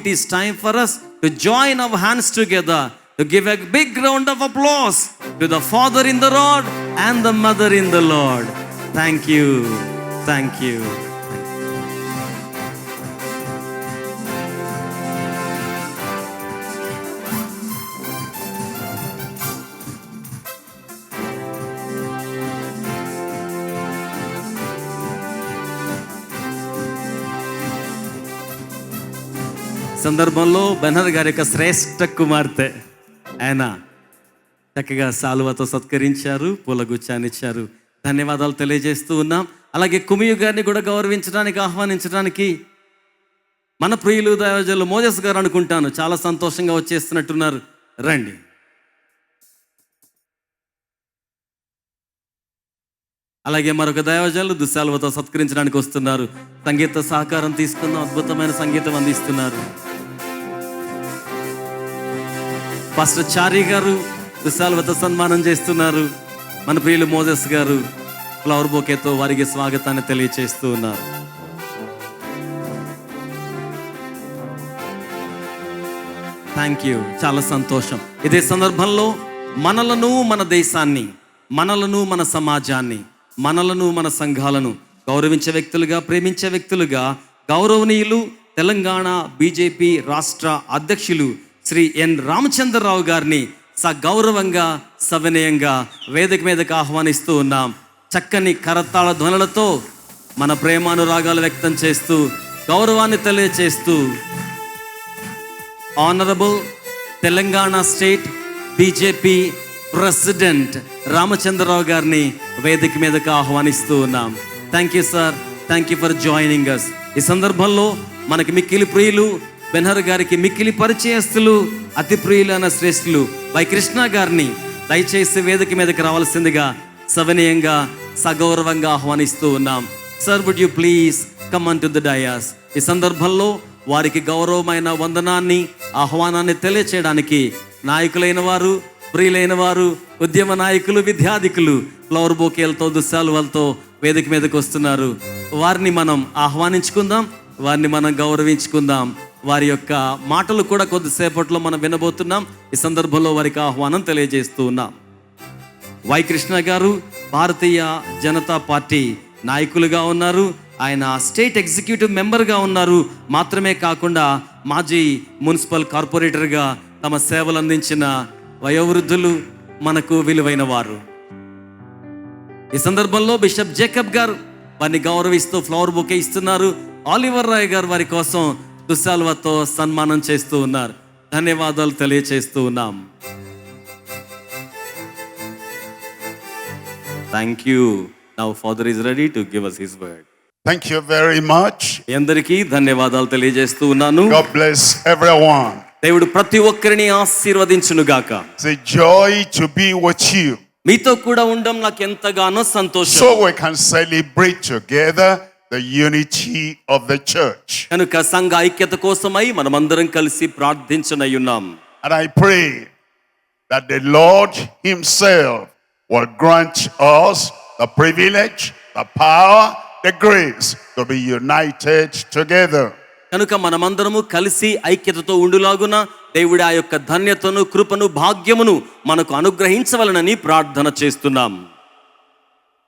it is time for us to join our hands together to give a big round of applause to the Father in the Lord and the Mother in the Lord. Thank you. Thank you. సందర్భంలో బెనర్ గారి యొక్క శ్రేష్ఠ కుమార్తె ఆయన చక్కగా సాలువతో సత్కరించారు, పూలగుచ్చాన్ని ఇచ్చారు. ధన్యవాదాలు తెలియజేస్తూ ఉన్నాం. అలాగే కుమియు గారిని కూడా గౌరవించడానికి, ఆహ్వానించడానికి మన ప్రియులు దైవజనులు మోజెస్ గారు అనుకుంటాను చాలా సంతోషంగా వచ్చేస్తున్నట్టున్నారు. రండి. అలాగే మరొక దైవజనులు దుశాలువతో సత్కరించడానికి వస్తున్నారు. సంగీత సహకారం తీసుకుందాం. అద్భుతమైన సంగీతం అందిస్తున్నారు. పాస్టర్ చారి గారు దుశాలువతో సన్మానం చేస్తున్నారు. మన ప్రియులు మోజెస్ గారు ఫ్లవర్ బొకేతో వారికి స్వాగతాన్ని తెలియచేస్తూ ఉన్నారు. Thank you. చాలా సంతోషం. ఇదే సందర్భంలో మనలను, మన దేశాన్ని, మనలను, మన సమాజాన్ని, మనలను, మన సంఘాలను గౌరవించే వ్యక్తులుగా, ప్రేమించే వ్యక్తులుగా గౌరవనీయులు తెలంగాణ బీజేపీ రాష్ట్ర అధ్యక్షులు శ్రీ ఎన్ రామచంద్రరావు గారిని సగౌరవంగా, సవినయంగా వేదిక మీదకి ఆహ్వానిస్తూ ఉన్నాం. చక్కని కరతాళ ధ్వనులతో మన ప్రేమానురాగాలు వ్యక్తం చేస్తూ, గౌరవాన్ని తెలియచేస్తూ honourable Telangana state BJP president Ramachandra Rao గారిని వేదిక మీదకి ఆహ్వానిస్తూ ఉన్నాం. Thank you sir. Thank you for joining us. ఈ సందర్భంలో మనకి మిక్కిలి ప్రియులు, బెనర్ గారికి మిక్కిలి పరిచయస్తులు, అతి ప్రియులైన శ్రేష్ఠులు వై కృష్ణ గారిని దయచేసి వేదిక మీదకి రావాల్సిందిగా సవినయంగా, సగౌరవంగా ఆహ్వానిస్తూ ఉన్నాం. Sir, would you please come on to the dais. ఈ సందర్భంలో వారికి గౌరవమైన వందనాన్ని, ఆహ్వానాన్ని తెలియచేయడానికి నాయకులైన వారు, ప్రియులైన వారు, ఉద్యమ నాయకులు, విద్యాధికులు ఫ్లవర్ బొకేలతో, దుశాలువలతో వేదిక మీదకి వస్తున్నారు. వారిని మనం ఆహ్వానించుకుందాం, వారిని మనం గౌరవించుకుందాం. వారి యొక్క మాటలు కూడా కొద్దిసేపట్లో మనం వినబోతున్నాం. ఈ సందర్భంలో వారికి ఆహ్వానం తెలియజేస్తూ ఉన్నాం. వై కృష్ణ గారు భారతీయ జనతా పార్టీ నాయకులుగా ఉన్నారు. ఆయన స్టేట్ ఎగ్జిక్యూటివ్ మెంబర్గా ఉన్నారు. మాత్రమే కాకుండా మాజీ మున్సిపల్ కార్పొరేటర్గా తమ సేవలు అందించిన వయోవృద్ధులు, మనకు విలువైన వారు. ఈ సందర్భంలో బిషప్ జేకబ్ గారు వారిని గౌరవిస్తూ ఫ్లవర్ బొకే ఇస్తున్నారు. ఆలివర్ రాయ్ గారు వారి కోసం దుశాలువతో సన్మానం చేస్తూ ఉన్నారు. ధన్యవాదాలు తెలియచేస్తూ ఉన్నాం. Thank you. Now father is ready to give us his word. Thank you very much. అందరికీ ధన్యవాదాలు తెలియజేస్తూ ఉన్నాను. God bless everyone. దేవుడు ప్రతి ఒక్కరిని ఆశీర్వదించును గాక. It's a joy to be with you. మీతో కూడా ఉండడం నాకు ఎంతగానో సంతోషం. So we can celebrate together the unity of the church. కనుక సంఘ ఐక్యత కోసమై మనమందరం కలిసి ప్రార్థించనయ్యున్నాం. And I pray that the Lord himself will grant us the privilege, the power, the grace to be united together. కనుక మనమందరము కలిసి ఐక్యతతో ఉండులాగున దేవుడి ఆ యొక్క ధన్యతను, కృపను, భాగ్యమును మనకు అనుగ్రహించవలనని ప్రార్థన చేస్తున్నాం.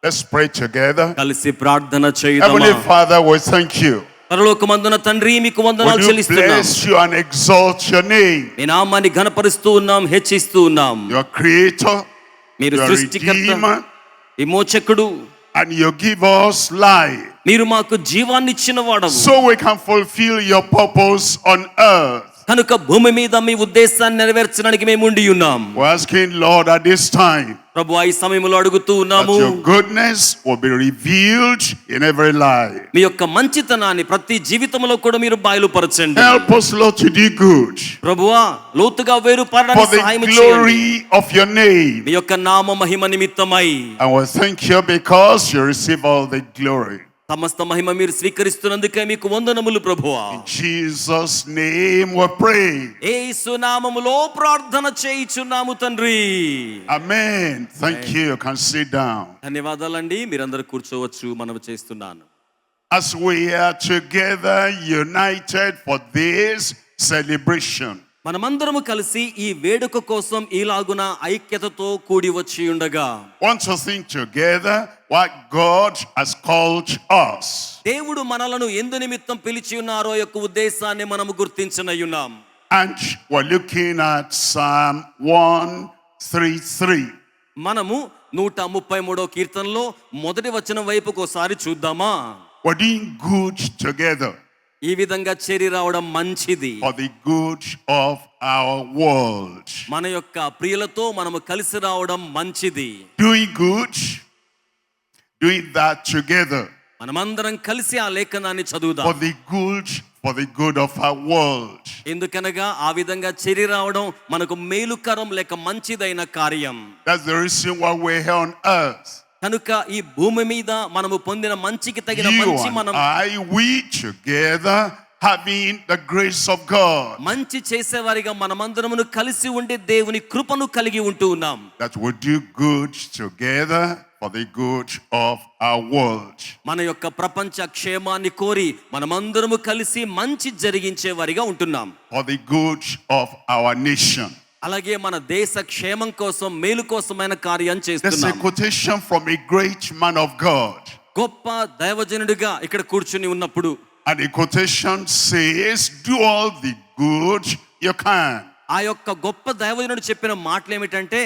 Let's pray together. కలిసి ప్రార్థన చేద్దాం. Heavenly Father, we thank you. పరలోకమందున తండ్రి, మీకు వందనాలు చెల్లిస్తున్నాం. Bless you and exalt your name. మీ నామాన్ని ఘనపరుస్తూ ఉన్నాం, హెచ్చిస్తూ ఉన్నాం. Your creator, మీరు your సృష్టికర్త, redeemer, విమోచకుడు, and you give us life మీరు మాకు జీవాన్ని ఇచ్చిన వాడవు. so we can fulfill your purpose on earth. కనుక భూమి మీద మీ ఉద్దేశాన్ని నెరవేర్చడానికి మేము ఉండి ఉన్నాం. We're asking, Lord, at this time ప్రభువా, ఈ సమయంలో అడుగుతూ that ఉన్నాము, your goodness will be revealed in every life. మీ యొక్క మంచితనాన్ని ప్రతి జీవితంలో కూడా మీరు బయలుపరచండి. Help us, Lord, to do good ప్రభువా, లోతుగా వేరు for పడడానికి the సహాయం చేయండి. glory of your name. మీ యొక్క నామ మహిమ నిమిత్తమై And we thank you because you receive all the glory. సమస్త మహిమ మీరు స్వీకరిస్తున్నందుకే మీకు వందనములు ప్రభువా. In Jesus' name we pray. యేసు నామములో ప్రార్థన చేయుచున్నాము తండ్రి. Amen. Thank you. You can sit down. ధన్యవాదాలండి. మీరందరూ కూర్చోవచ్చు. మనవి చేస్తున్నాను. As we are together united for this celebration. మనమందరము కలిసి ఈ వేడుక కోసం ఈలాగున ఐక్యతతో కూడి వచ్చి ఉండగా Want to think together what God has called us. దేవుడు మనలను ఎందు నిమిత్తం పిలిచి ఉన్నారో యొక్క ఉద్దేశాన్ని మనము గుర్తించనయ్యున్నాం. And we're looking at Psalm 133. మనము 133వ కీర్తనలో మొదటి వచనం వైపుకు ఒకసారి చూద్దామా. We're doing good together ఈ విధంగా చేరి రావడం మంచిది. for the good of our world. మన యొక్క ప్రియులతో మనము కలిసి రావడం మంచిది. Doing good, doing that together మనమందరం కలిసి ఆ లేఖనాన్ని చదువుదాం. for the good of our world. ఎందుకనగా ఆ విధంగా చేరి రావడం మనకు మేలుకరం లేక మంచిదైన కార్యం. That's the reason why we're here on earth. కనుక ఈ భూమి మీద మనము పొందిన మంచికి తగిన You మంచి and మనం we together having the grace of God. మంచి చేసేవారిగా మనమందరమును కలిసి ఉండే దేవుని కృపను కలిగి ఉంటూ ఉన్నాం. That we do good together for the good of our world. మన యొక్క ప్రపంచ క్షేమాన్ని కోరి మనమందరము కలిసి మంచి జరిగించే వారిగా ఉంటున్నాం. For the good of our nation. అలాగే మన దేశ క్షేమం కోసం మేలు కోసమైన కార్యం There's a చేస్తున్నాం. quotation from a great man of God. గొప్ప దైవజనుడిగా ఇక్కడ కూర్చుని ఉన్నప్పుడు And the quotation says, do all the good you can. ఆ యొక్క గొప్ప దైవజనుడు చెప్పిన మాటలు ఏమిటంటే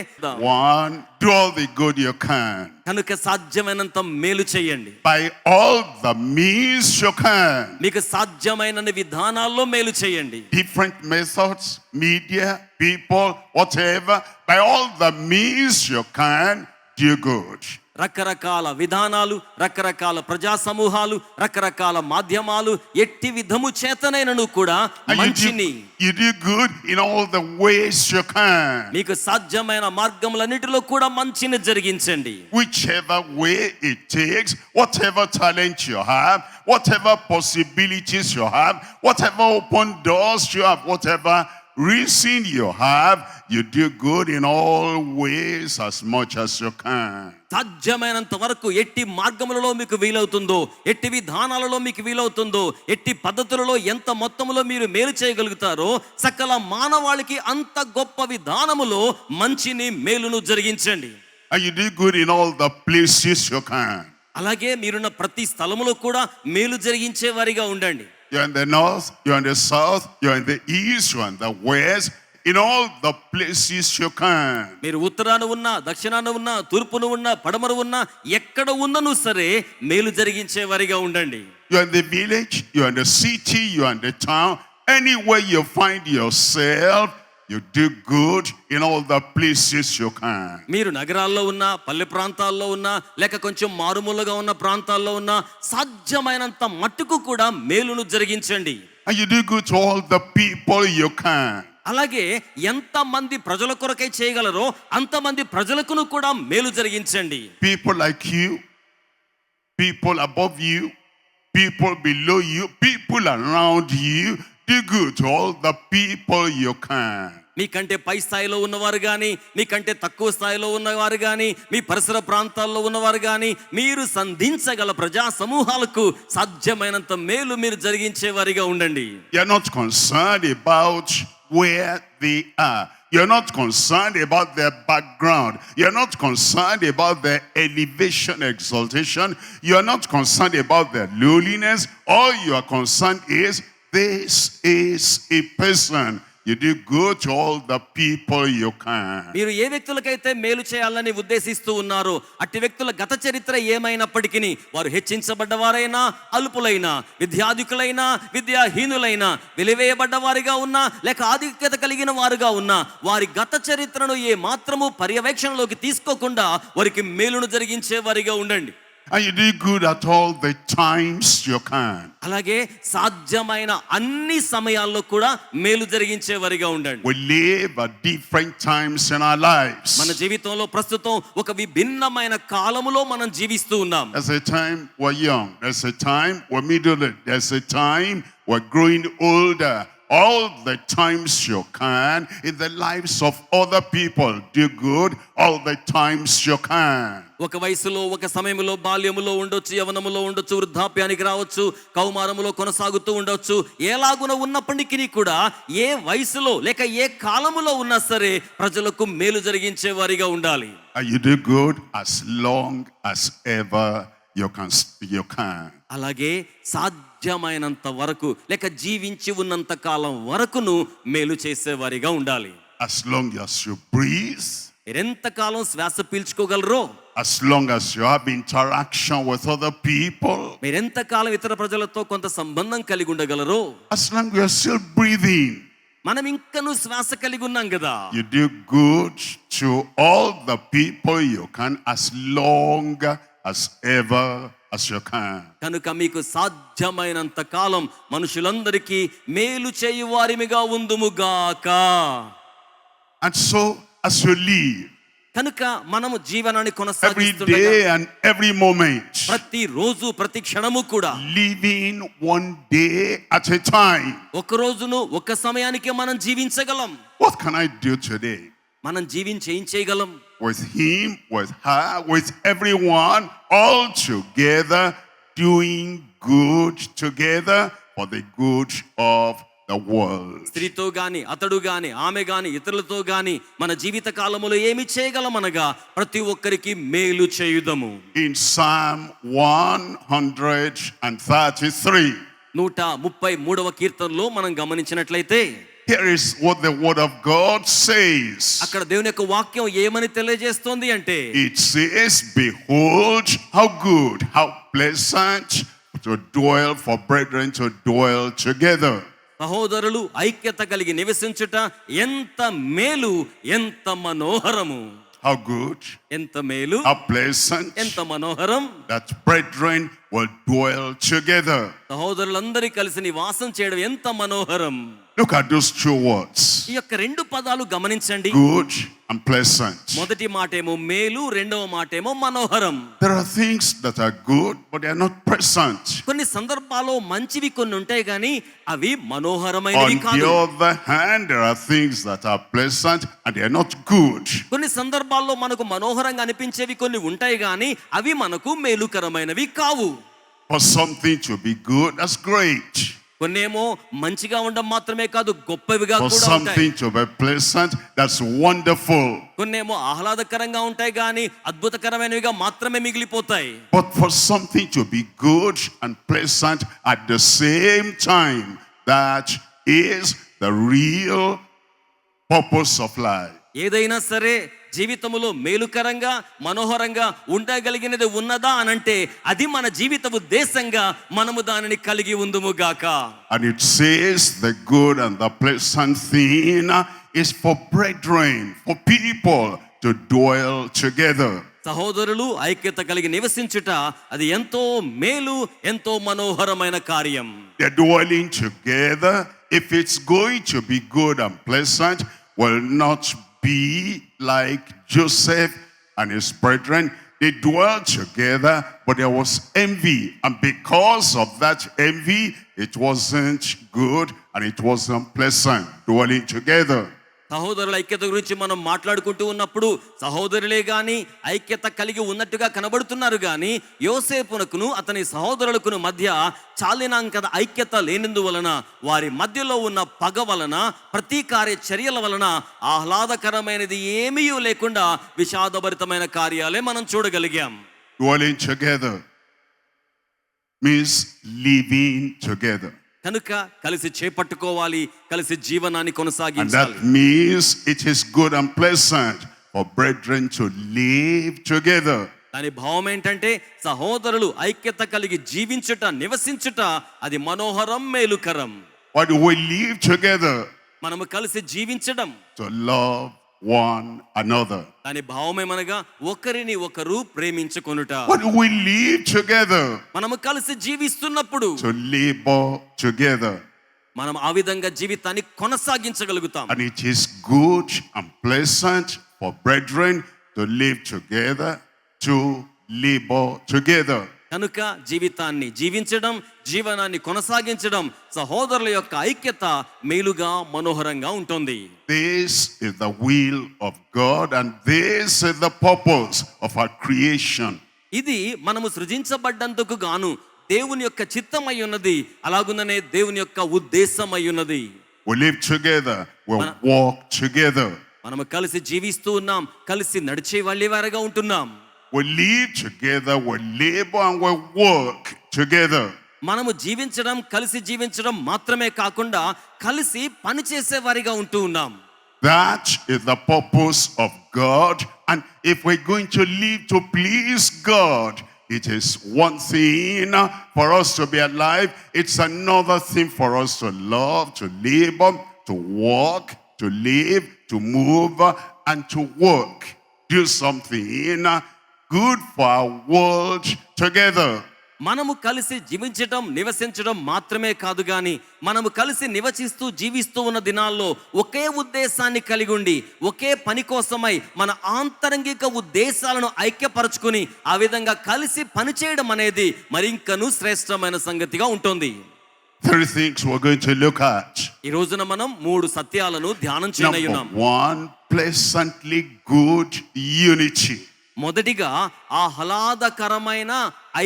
One, do all the good you can. కనుక సాధ్యమైనంత మేలు చేయండి. By all the means you can. మీకు సాధ్యమైన విధానాల్లో మేలు చేయండి. Different methods, media, people, whatever. By all the means you can, do good. రకరకాల విధానాలు, రకరకాల ప్రజా సమూహాలు, రకరకాల మాధ్యమాలు ఎట్టి విధము చేతనైనను కూడా And మంచిని you do good in all the ways you can. మీకు సాధ్యమైన మార్గములన్నిటిలో కూడా మంచిని జరిగించండి. Whichever way it takes, whatever talent you have, whatever possibilities you have, whatever open doors you have, whatever reason you have, you do good in all ways as much as you can. సాధ్యమైనంత వరకు ఎట్టి మార్గములలో మీకు వీలవుతుందో, ఎట్టి విధానాలలో మీకు వీలవుతుందో, ఎట్టి పద్ధతులలో ఎంత మొత్తములో మీరు మేలు చేయగలుగుతారో సకల మానవాళికి అంత గొప్ప విధానములో మంచిని మేలును జరిగించండి. And you do good in all the places you can. అలాగే మీరున్న ప్రతి స్థలములో కూడా మేలు జరిగించే వారిగా ఉండండి. You're in the north, you're in the south, you're in the east, you're in the west, in all the places you can. మీరు ఉత్తరాన ఉన్నా, దక్షిణాన ఉన్నా, తూర్పున ఉన్నా, పడమర ఉన్నా, ఎక్కడ ఉన్నను సరే మేలు జరిగించే వారిగా ఉండండి. You're in the village, you're in the city, you're in the town, anywhere you find yourself, you do good in all the places you can. మీరు నగరాల్లో ఉన్నా, పల్లె ప్రాంతాల్లో ఉన్నా, లేక కొంచెం మారుమూలగా ఉన్న ప్రాంతాల్లో ఉన్నా సాధ్యమైనంత మట్టుకు కూడా మేలును జరిగించండి. And you do good to all the people you can. అలాగే ఎంత మంది ప్రజల కొరకై చేయగలరో అంతమంది ప్రజలకును కూడా మేలు జరిగించండి. People like you, people above you, people below you, people around you, do good to all the people you can. మీకంటే పై స్థాయిలో ఉన్నవారు కానీ, మీకంటే తక్కువ స్థాయిలో ఉన్నవారు కానీ, మీ పరిసర ప్రాంతాల్లో ఉన్నవారు కానీ, మీరు సంధించగల ప్రజా సమూహాలకు సాధ్యమైనంత మేలు మీరు జరిగించే వారిగా ఉండండి. You're not concerned about where they are. You're not concerned about their background. You're not concerned about their elevation, exaltation. You're not concerned about their lowliness. All you are concerned is, this is a person. You do good to all the people you can. మీరు ఏ వ్యక్తులకైతే మేలు చేయాలని ఉద్దేశిస్తూ ఉన్నారో అట్టి వ్యక్తుల గత చరిత్ర ఏమైనప్పటికీ వారు హెచ్చించబడ్డవారైనా, అల్పులైనా, విద్యాధికులైనా, విద్యాహీనులైనా, వెలివేయబడ్డవారిగా ఉన్నా, లేక ఆధిక్యత కలిగిన వారుగా ఉన్నా, వారి గత చరిత్రను ఏ మాత్రము పర్యవేక్షణలోకి తీసుకోకుండా వారికి మేలును జరిగించే వారిగా ఉండండి. And you do good at all the times you can. అలాగే సాధ్యమైన అన్ని సమయాల్లో కూడా మేలు జరిగించే వారిగా ఉండండి. We live at different times in our lives. మన జీవితంలో ప్రస్తుతం ఒక విభిన్నమైన కాలములో మనం జీవిస్తూ ఉన్నాం. There's a time we're young. There's a time we're middle-aged. There's a time we're growing older. all the times you can in the lives of other people. Do good all the times you can. ఒక వయసులో, ఒక సమయంలో, బాల్యములో ఉండొచ్చు, యవనములో ఉండొచ్చు, వృద్ధాప్యానికి రావచ్చు, కౌమారములో కొనసాగుతూ ఉండొచ్చు. ఎలాగున ఉన్నప్పటికీ కూడా ఏ వయసులో లేక ఏ కాలములో ఉన్నా సరే ప్రజలకు మేలు జరిగించే వారిగా ఉండాలి. And you do good as long as ever you can. అలాగే సాధ్యమైనంత వరకు లేక జీవించి ఉన్నంత కాలం వరకును మేలు చేసేవారిగా ఉండాలి. As long as you breathe, మీరెంత కాలం శ్వాస పీల్చుకోగలరో, as long as you have interaction with other people, మీరెంత కాలం ఇతర ప్రజలతో కొంత సంబంధం కలిగి ఉండగలరో, as long as you're still breathing, మనం ఇంకనూ శ్వాస కలిగి ఉన్నాం కదా, you do good to all the people you can as long as ever as you can. కనుక మీకు సాధ్యమైనంత కాలం మనుషులందరికీ మేలు చేయువారిమిగా ఉందుముగాక. And so as you live, కనుక మనము జీవనాన్ని every కొనసాగిస్తుండగా day and every moment, ప్రతి రోజు ప్రతి క్షణము కూడా living one day at a time. ఒక రోజును ఒక సమయానికి మనం జీవించగలం. What can I do today? మనం జీవించి ఏం చేయగలం? With him, with her, with everyone, all together, doing good together for the good of the world. స్త్రీతో గాని, అతడు గాని, ఆమె గాని, ఇతరులతో గాని మన జీవిత కాలములో ఏమి చేయగలం అనగా ప్రతి ఒక్కరికి మేలు చేయుదము. In Psalm 133, 133వ కీర్తనలో మనం గమనించినట్లయితే here is what the word of God says. అక్కడ దేవుని యొక్క వాక్యం ఏమని తెలియజేస్తోంది అంటే, It says, behold how good, how pleasant to dwell for brethren to dwell together. సహోదరులు ఐక్యత కలిగి నివసించుట ఎంత మేలు, ఎంత మనోహరము. How good, ఎంత మేలు, how pleasant ఎంత మనోహరం. that brethren will dwell together. సహోదరులందరూ కలిసి నివాసం చేయడం ఎంత మనోహరం. Look at those two words, ఈ యొక్క రెండు పదాలు గమనించండి. good and pleasant. మొదటి మాటేమో మేలు, రెండవ మాటేమో మనోహరం. There are things that are good, but they are not pleasant. కొన్ని సందర్భాల్లో మంచివి కొన్ని ఉంటాయి కానీ అవి మనోహరమైనవి On the కాదు. other hand, there are things that are pleasant and they are not good. కొన్ని సందర్భాల్లో మనకు మనోహరంగా అనిపించేవి కొన్ని ఉంటాయి కానీ అవి మనకు మేలుకరమైనవి కావు. For something to be good, that's great. కొన్నేమో మంచిగా ఉండడం మాత్రమే కాదు, గొప్పవిగా For కూడా ఉంటాయి. something to be pleasant, that's wonderful. కొన్నేమో ఆహ్లాదకరంగా ఉంటాయి కానీ అద్భుతకరమైనవిగా మాత్రమే మిగిలిపోతాయి. But for something to be good and pleasant at the same time, that is the real purpose of life. ఏదైనా సరే జీవితములో మేలుకరంగా మనోహరంగా ఉండగలిగినది ఉన్నదా అనంటే అది మన జీవిత ఉద్దేశంగా మనము దానిని కలిగి ఉందుముగాక. And it says the good and the pleasant thing is for brethren, for people to dwell together. సహోదరులు ఐక్యత కలిగి నివసించుట అది ఎంతో మేలు, ఎంతో మనోహరమైన కార్యం. They're dwelling together. If it's going to be good and pleasant, will not be like Joseph and his brethren. They dwelled together, but there was envy. And because of that envy, it wasn't good and it wasn't pleasant dwelling together. సహోదరుల ఐక్యత గురించి మనం మాట్లాడుకుంటూ ఉన్నప్పుడు సహోదరులే గాని ఐక్యత కలిగి ఉన్నట్టుగా కనబడుతున్నారు గాని యోసేపునకును అతని సహోదరులకును మధ్య చాలినంత ఐక్యత లేనందువలన వారి మధ్యలో ఉన్న పగ వలన ప్రతీకార్య చర్యల వలన ఆహ్లాదకరమైనది ఏమీ లేకుండా విషాదభరితమైన కార్యాలే మనం చూడగలిగాం. Dwelling together means living together. కనుక కలిసి చేపట్టుకోవాలి, కలిసి జీవనాన్ని And కొనసాగించాలి. that means it is good and pleasant for brethren to live together. దాని భావం ఏంటంటే సహోదరులు ఐక్యత కలిగి జీవించుట, నివసించుట అది మనోహరం, మేలుకరం. Why do we live together? మనము కలిసి జీవించడం, To love one another. దాని భావమేమనగా ఒకరిని ఒకరు ప్రేమించుకొనుట. Why do we live together? మనము కలిసి జీవిస్తున్నప్పుడు To labor together. మనం ఆ విధంగా జీవితాన్ని కొనసాగించగలుగుతాం. And it is good and pleasant for brethren to live together, to labor together. కనుక జీవితాన్ని జీవించడం, జీవనాన్ని కొనసాగించడం, సహోదరుల యొక్క ఐక్యత మేలుగా మనోహరంగా ఉంటుంది. This is the will of God and this is the purpose of our creation. ఇది మనము సృజించబడ్డందుకు గాను దేవుని యొక్క చిత్తమై ఉన్నది, అలాగుననే దేవుని యొక్క ఉద్దేశమై ఉన్నది. We live together, we walk together. మనము కలిసి జీవిస్తూ ఉన్నాం, కలిసి నడిచే వాళ్ళేవారుగా ఉంటున్నాం. We live together, we labor and we work together. మనము జీవించడం, కలిసి జీవించడం మాత్రమే కాకుండా కలిసి పనిచేసే వారిగా ఉంటూ ఉన్నాం. That is the purpose of God. And if we're going to live to please God, it is one thing for us to be alive. It's another thing for us to love, to labor, to walk, to live, to move, and to work. Do something good for our world together. మనము కలిసి జీవించడం, నివసించడం మాత్రమే కాదు గాని మనము కలిసి నివసిస్తూ జీవిస్తూ ఉన్న దినాల్లో ఒకే ఉద్దేశాన్ని కలిగి ఉండి ఒకే పని కోసమై మన ఆంతరంగిక ఉద్దేశాలను ఐక్యపరచుకుని ఆ విధంగా కలిసి పనిచేయడం అనేది మరింకను శ్రేష్టమైన సంగతిగా ఉంటుంది. 3 things we're going to look at. ఈ రోజున మనం 3 సత్యాలను ధ్యానం చేయనున్నాం. Number 1, pleasantly good unity. మొదటిగా ఆహ్లాదకరమైన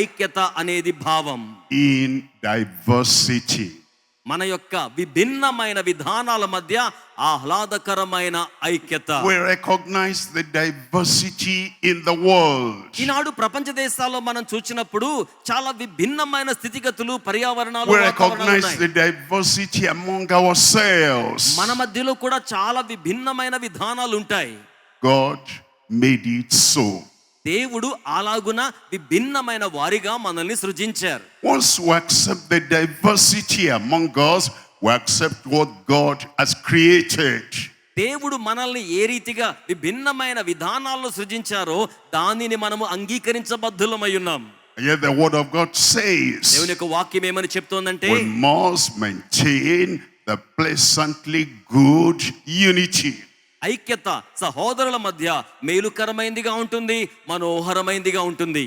ఐక్యత అనేది భావం. In diversity. మన యొక్క విభిన్నమైన విధానాల మధ్య ఆహ్లాదకరమైన ఐక్యత. We recognize the diversity in the world. ఈనాడు ప్రపంచ దేశాల్లో మనం చూసినప్పుడు చాలా విభిన్నమైన స్థితిగతులు, పర్యావరణాలు, We recognize the diversity among ourselves. మన మధ్యలో కూడా చాలా విభిన్నమైన విధానాలు ఉంటాయి. God made it so. దేవుడు అలాగున విభిన్నమైన వారిగా మనల్ని సృజించారు. Once we accept the diversity among us, we accept what God has created. దేవుడు మనల్ని ఏ రీతిగా విభిన్నమైన విధానాల్లో సృజించారో దానిని మనము అంగీకరించబద్ధులమై ఉన్నాం. Yet the word of God says దేవుని యొక్క వాక్యం ఏమని చెప్తోందంటే we must maintain the pleasantly good unity. ఐక్యత సహోదరుల మధ్య మేలుకరమైందిగా ఉంటుంది, మనోహరమైందిగా ఉంటుంది.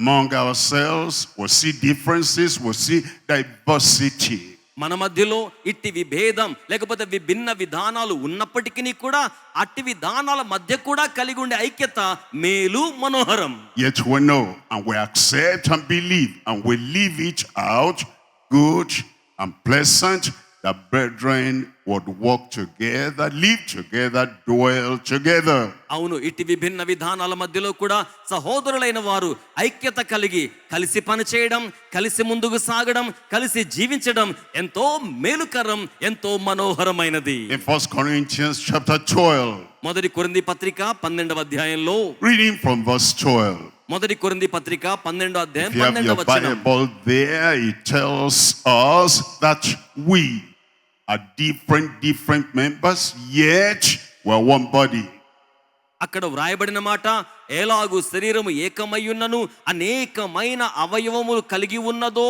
Among ourselves, we see differences, we see diversity. మన మధ్యలో ఇట్టి విభేదం లేకపోతే విభిన్న విధానాలు ఉన్నప్పటికీ కూడా అట్టి విధానాల మధ్య కూడా కలిగి ఉండే ఐక్యత మేలు, మనోహరం. Yet we know and we accept and believe and we live it out good and pleasant. The brethren would walk together, live together, dwell together. అవును, ఇట్టి విభిన్న విధానాల మధ్యలో కూడా సహోదరులైన వారు ఐక్యత కలిగి కలిసి పనిచేయడం, కలిసి ముందుకు సాగడం, కలిసి జీవించడం ఎంతో మేలుకరం, ఎంతో మనోహరమైనది. In 1 Corinthians chapter 12, మొదటి కొరింథీ పత్రిక 12వ అధ్యాయంలో reading from verse 12. మొదటి కొరింథీ పత్రిక 12వ అధ్యాయం If you have 12వ your వచనం. Bible there, it tells us that we are different members, yet we're one body. అక్కడ వ్రాయబడిన మాట, ఎలాగూ శరీరము ఏకమయ్యున్నను అనేకమైన అవయవములు కలిగి ఉన్నదో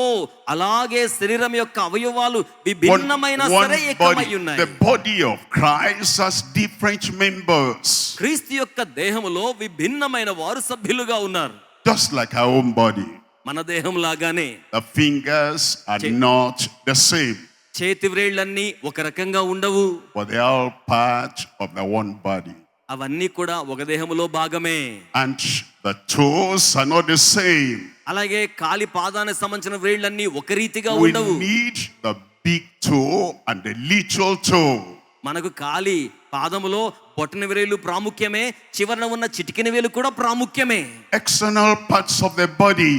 అలాగే శరీరం యొక్క అవయవాలు విభిన్నమైన సరే ఏకమయ్యున్నాయి. The body of Christ has different members. క్రీస్తు యొక్క దేహములో విభిన్నమైన వారు సభ్యులుగా ఉన్నారు. Just like our own body. మన దేహం లాగానే The fingers are not the same. చేతి వ్రేళ్ళన్నీ ఒక రకంగా ఉండవు, But they are all part of the one body. అవన్నీ కూడా ఒక దేహములో భాగమే. And the toes are not the same. అలాగే కాలి పాదానికి సంబంధించిన వ్రేళ్ళన్నీ ఒక రీతిగా We ఉండవు. need the big toe and the little toe. మనకు కాలి పాదములో బొటన వేలు ప్రాముఖ్యమే, చివరన ఉన్న చిటికెన వేలు కూడా ప్రాముఖ్యమే. External parts of the body,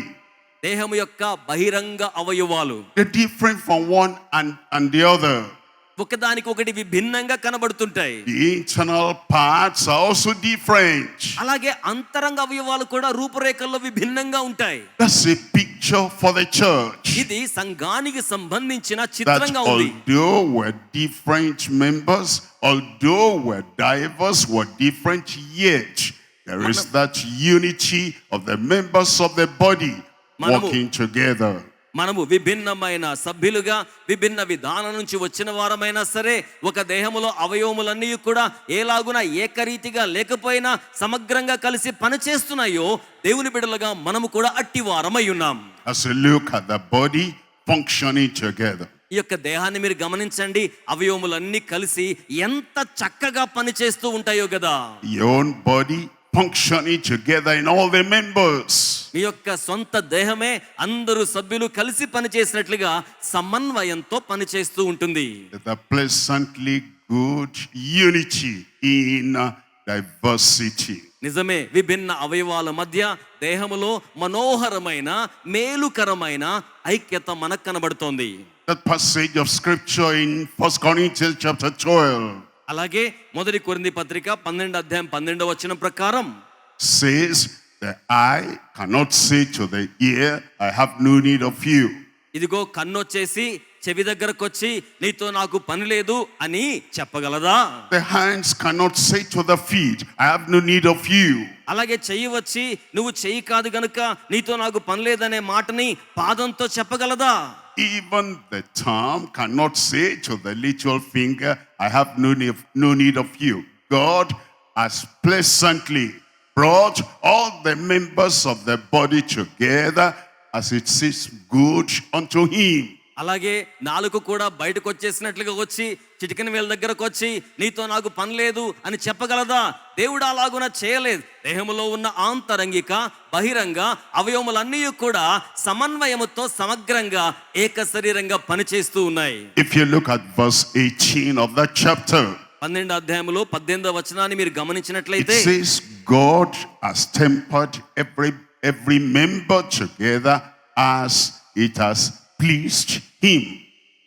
దేహము యొక్క బహిరంగ అవయవాలు they're different from one and the other. ఒకదానికి ఒకటి విభిన్నంగా కనబడుతుంటాయి. The internal parts are also different. అలాగే అంతరంగ అవయవాలు కూడా రూపురేఖల్లో విభిన్నంగా ఉంటాయి. That's a picture for the church. ఇది సంఘానికి సంబంధించిన That చిత్రంగా ఉంది. although we're different members, although we're diverse, we're different, yet there is that unity of the members of the body working together. మనము విభిన్నమైన సభ్యులుగా విభిన్న విధానం నుంచి వచ్చిన వారమైనా సరే, ఒక దేహములో అవయవములన్నీ కూడా ఏలాగున ఏకరీతిగా లేకపోయినా సమగ్రంగా కలిసి పనిచేస్తున్నాయో, దేవుని బిడ్డలుగా మనము కూడా అట్టి వారమై ఉన్నాం. As you look at the body functioning together, ఈ యొక్క దేహాన్ని మీరు గమనించండి, అవయవములన్నీ కలిసి ఎంత చక్కగా పనిచేస్తూ ఉంటాయో కదా. your own body functioning together in all the members. మీ యొక్క సొంత దేహమే అందరూ సభ్యులు కలిసి పనిచేసినట్లుగా సమన్వయంతో పనిచేస్తూ ఉంటుంది. The pleasantly good unity in diversity. నిజమే, విభిన్న అవయవాల మధ్య దేహములో మనోహరమైన మేలుకరమైన ఐక్యత మనకు కనబడుతోంది. That passage of scripture in 1 Corinthians chapter 12 అలాగే మొదటి కొరింథీ పత్రిక 12:12 ప్రకారం says, the eye cannot say to the ear, I have no need of you. ఇదిగో కన్నొచ్చేసి చెవి దగ్గరకు వచ్చి నీతో నాకు పని లేదు అని చెప్పగలదా? The hands cannot say to the feet, I have no need of you. అలాగే చెయ్యి వచ్చి నువ్వు చెయ్యి కాదు గనుక నీతో నాకు పని లేదనే మాటని పాదంతో చెప్పగలదా? Even the thumb cannot say to the little finger, I have no need of you. God has pleasantly brought all the members of the body together as it seems good unto him. అలాగే నాలుక కూడా బయటకు వచ్చేసినట్లుగా వచ్చి చిటికెన వేల దగ్గరకు వచ్చి నీతో నాకు పని లేదు అని చెప్పగలదా? దేవుడు అలాగున చేయలేదు. దేహములో ఉన్న ఆంతరంగిక బహిరంగ అవయవములన్నీ కూడా సమన్వయముతో సమగ్రంగా ఏక శరీరంగా పనిచేస్తూ ఉన్నాయి. If you look at verse 18 of that chapter, 12:18 మీరు it గమనించినట్లయితే says God has tempered every member together as it has pleased him.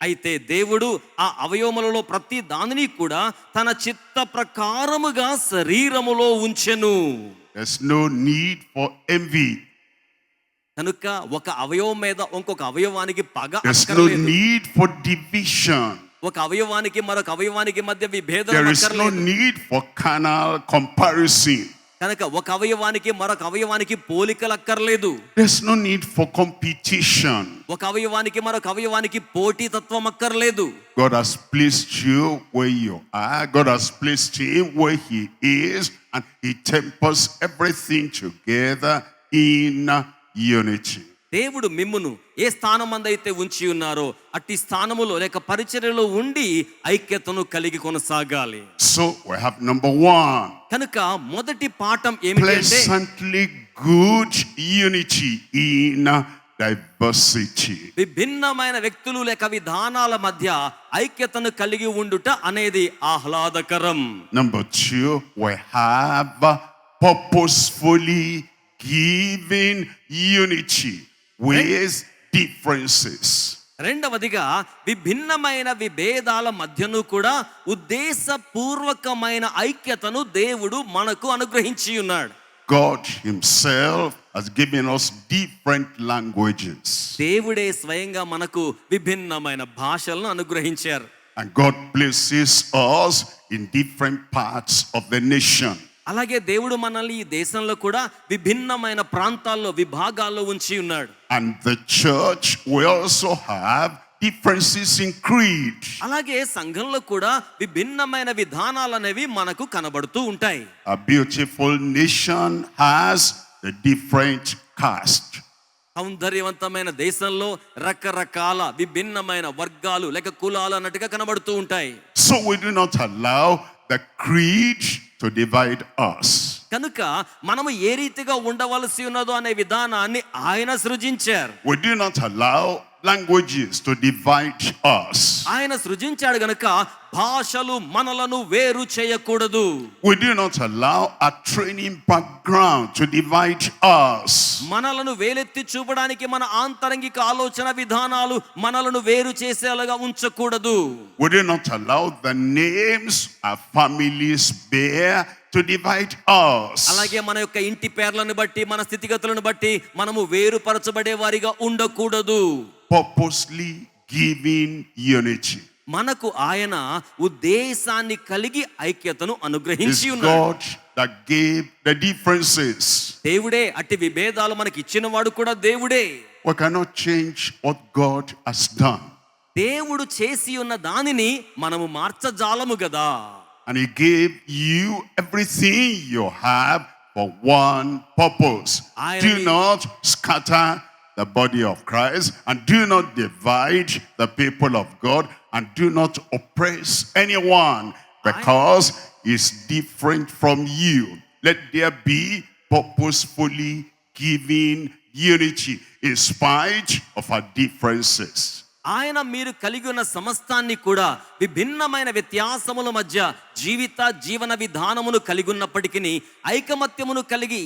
అయితే దేవుడు ఆ అవయవములలో ప్రతి దానిని కూడా తన చిత్త ప్రకారముగా శరీరములో ఉంచెను. There's no need for envy. కనుక ఒక అవయవం మీద ఇంకొక అవయవానికి పగ There's no అక్కర్లేదు. need for division. ఒక అవయవానికి మరొక అవయవానికి మధ్య విభేదం There is no అక్కర్లేదు. need for carnal comparison. కనుక ఒక అవయవానికి మరొక అవయవానికి పోలికలు అక్కర్లేదు. There's no need for competition. ఒక అవయవానికి మరొక అవయవానికి పోటీతత్వం అక్కర్లేదు. God has placed you where you are. God has placed him where he is, and he tempers everything together in unity. దేవుడు మిమ్మును ఏ స్థానమందైతే ఉంచి ఉన్నారో అట్టి స్థానములో లేక పరిచర్యలో ఉండి ఐక్యతను కలిగి కొనసాగాలి. So we have number one, కనుక మొదటి పాఠం ఏమిటంటే pleasantly good unity in diversity. విభిన్నమైన వ్యక్తులు లేక విధానాల మధ్య ఐక్యతను కలిగి ఉండుట అనేది ఆహ్లాదకరం. Number two, we have purposefully given unity with differences. రెండవదిగా విభిన్నమైన విభేదాల మధ్యను కూడా ఉద్దేశపూర్వకమైన ఐక్యతను దేవుడు మనకు అనుగ్రహించి ఉన్నాడు. God himself has given us different languages. దేవుడే స్వయంగా మనకు విభిన్నమైన భాషలను అనుగ్రహించారు. And God places us in different parts of the nation. అలాగే దేవుడు మనల్ని ఈ దేశంలో కూడా విభిన్నమైన ప్రాంతాల్లో విభాగాల్లో ఉంచి ఉన్నాడు. And the church will also have differences in creed. అలాగే సంఘంలో కూడా విభిన్నమైన విధానాలు అనేవి మనకు కనబడుతూ ఉంటాయి. A beautiful nation has a different caste. సౌందర్యవంతమైన దేశంలో రకరకాల విభిన్నమైన వర్గాలు లేక కులాలు అన్నట్టుగా కనబడుతూ ఉంటాయి. So we do not allow the creed to divide us. కనుక మనము ఏ రీతిగా ఉండవలసి ఉన్నదో అనే విధానాన్ని ఆయన సృజించారు. We do not allow languages to divide us. ఆయన సృజించాడు గనుక భాషలు మనలను వేరు చేయకూడదు. We do not allow a training background to divide us. మనలను వేలెత్తి చూపడానికి మన ఆంతరంగిక ఆలోచన విధానాలు మనలను వేరు చేసేలాగా ఉంచకూడదు. We do not allow the names our families bear to divide us. అలాగే మన యొక్క ఇంటి పేర్లను బట్టి మన స్థితిగతులను బట్టి మనము వేరుపరచబడే వారిగా ఉండకూడదు. Purposely giving unity. మనకు ఆయన ఉద్దేశాన్ని కలిగి ఐక్యతను It's అనుగ్రహించి ఉన్నాడు. God that gave the differences. దేవుడే అట్టి విభేదాలు మనకి ఇచ్చిన వాడు కూడా దేవుడే. we cannot change what God has done. దేవుడు చేసి ఉన్న దానిని మనము మార్చజాలము కదా. And he gave you everything you have for one purpose. Do not scatter the body of Christ, and do not divide the people of God, and do not oppress anyone because he's different from you. Let there be purposefully giving unity in spite of our differences. ఆయన మీరు కలిగి ఉన్న సమస్తాన్ని కూడా విభిన్నమైన వ్యత్యాసముల మధ్య జీవన విధానమును కలిగి ఉన్నప్పటికీ ఐకమత్యమును కలిగి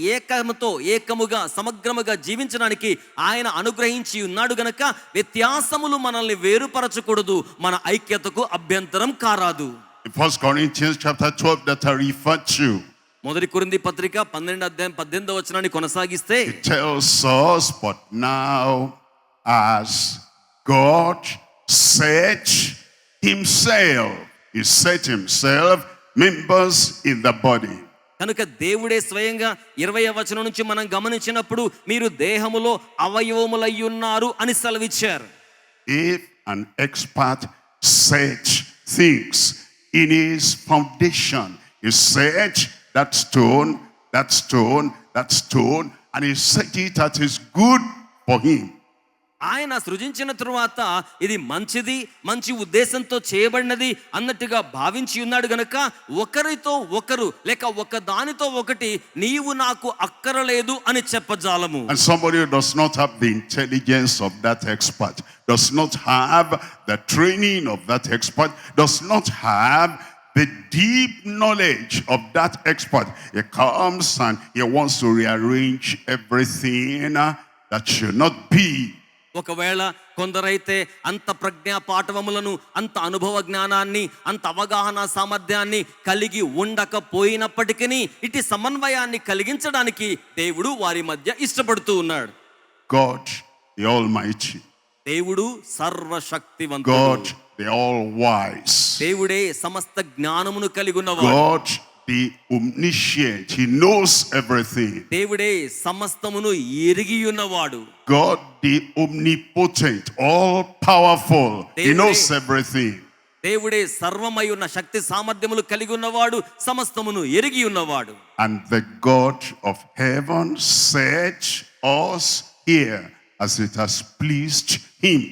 ఏకముగా సమగ్రముగా జీవించడానికి ఆయన అనుగ్రహించి ఉన్నాడు గనక వ్యత్యాసములు మనల్ని వేరుపరచకూడదు, మన ఐక్యతకు అభ్యంతరం కారాదు. In 1 Corinthians chapter 12 that I referred to, మొదటి కొరింథీ పత్రిక 12వ అధ్యాయం 18వ వచనాన్ని కొనసాగిస్తే it tells us, but now as God set himself, he set himself members in the body. కనుక దేవుడే స్వయంగా 20వ వచనం నుంచి మనం గమనించినప్పుడు మీరు దేహములో అవయవములై ఉన్నారు అని సెలవిచ్చారు. If an expert set things in his foundation, he set that stone, and he set it that is good for him. ఆయన సృజించిన తరువాత ఇది మంచి ఉద్దేశంతో చేయబడినది అన్నట్టుగా భావించి ఉన్నాడు గనక ఒకరితో ఒకరు లేక ఒక దానితో ఒకటి నీవు నాకు అక్కరలేదు అని చెప్పజాలము. And somebody who does not have the intelligence of that expert, does not have the training of that expert, does not have the deep knowledge of that expert, he comes and he wants to rearrange everything that should not be. ఒకవేళ కొందరైతే అంత ప్రజ్ఞా పాఠవములను, అంత అనుభవ జ్ఞానాన్ని, అంత అవగాహన సామర్థ్యాన్ని కలిగి ఉండకపోయినప్పటికీ ఇటు సమన్వయాన్ని కలిగించడానికి దేవుడు వారి మధ్య ఇష్టపడుతూ ఉన్నాడు. God the Almighty, దేవుడు సర్వశక్తివంతుడు, God the All-Wise, దేవుడే సమస్త జ్ఞానమును కలిగి ఉన్నవాడు, God the Omniscient, he knows everything, దేవుడే సమస్తమును ఎరిగి ఉన్నవాడు, God the Omnipotent, all-powerful, he knows everything. దేవుడే సర్వమై ఉన్న శక్తి సామర్థ్యములు కలిగి ఉన్నవాడు, సమస్తమును ఎరిగి ఉన్నవాడు. And the God of heaven set us here as it has pleased him.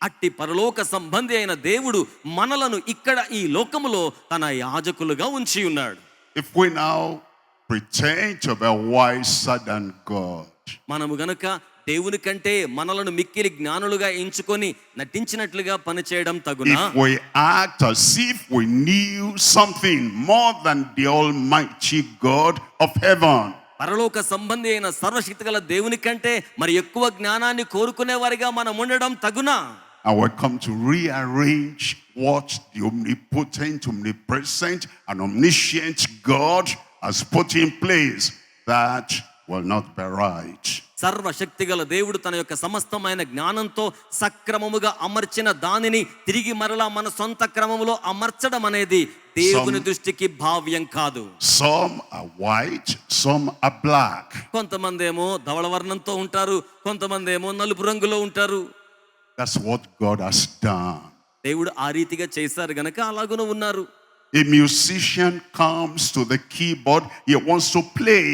అట్టి పరలోక సంబంధి అయిన దేవుడు మనలను ఇక్కడ ఈ లోకములో తన యాజకులుగా ఉంచి ఉన్నాడు. If we now pretend to be wiser than God, మనము గనుక దేవుని కంటే మనలను మిక్కిలి జ్ఞానులుగా ఎంచుకొని నటించినట్లుగా పనిచేయడం తగునా? if we act as if we knew something more than the Almighty God of heaven, పరలోక సంబంధి అయిన సర్వశక్తి గల దేవుని కంటే మరి ఎక్కువ జ్ఞానాన్ని కోరుకునే వారిగా మనం ఉండడం తగునా? and we come to rearrange what the omnipotent, omnipresent, and omniscient God has put in place, that will not be right. సర్వశక్తి గల దేవుడు తన యొక్క సమస్తమైన జ్ఞానంతో సక్రమముగా అమర్చిన దానిని తిరిగి మరలా మన సొంత క్రమములో అమర్చడం అనేది దేవుని దృష్టికి భావ్యం కాదు. Some are white, some are black. కొంతమంది ఏమో ధవళ వర్ణంతో ఉంటారు, కొంతమంది ఏమో నలుపు రంగులో ఉంటారు. That's what God has done. దేవుడు ఆ రీతిగా చేశారు గనక అలాగున ఉన్నారు. A musician comes to the keyboard, he wants to play.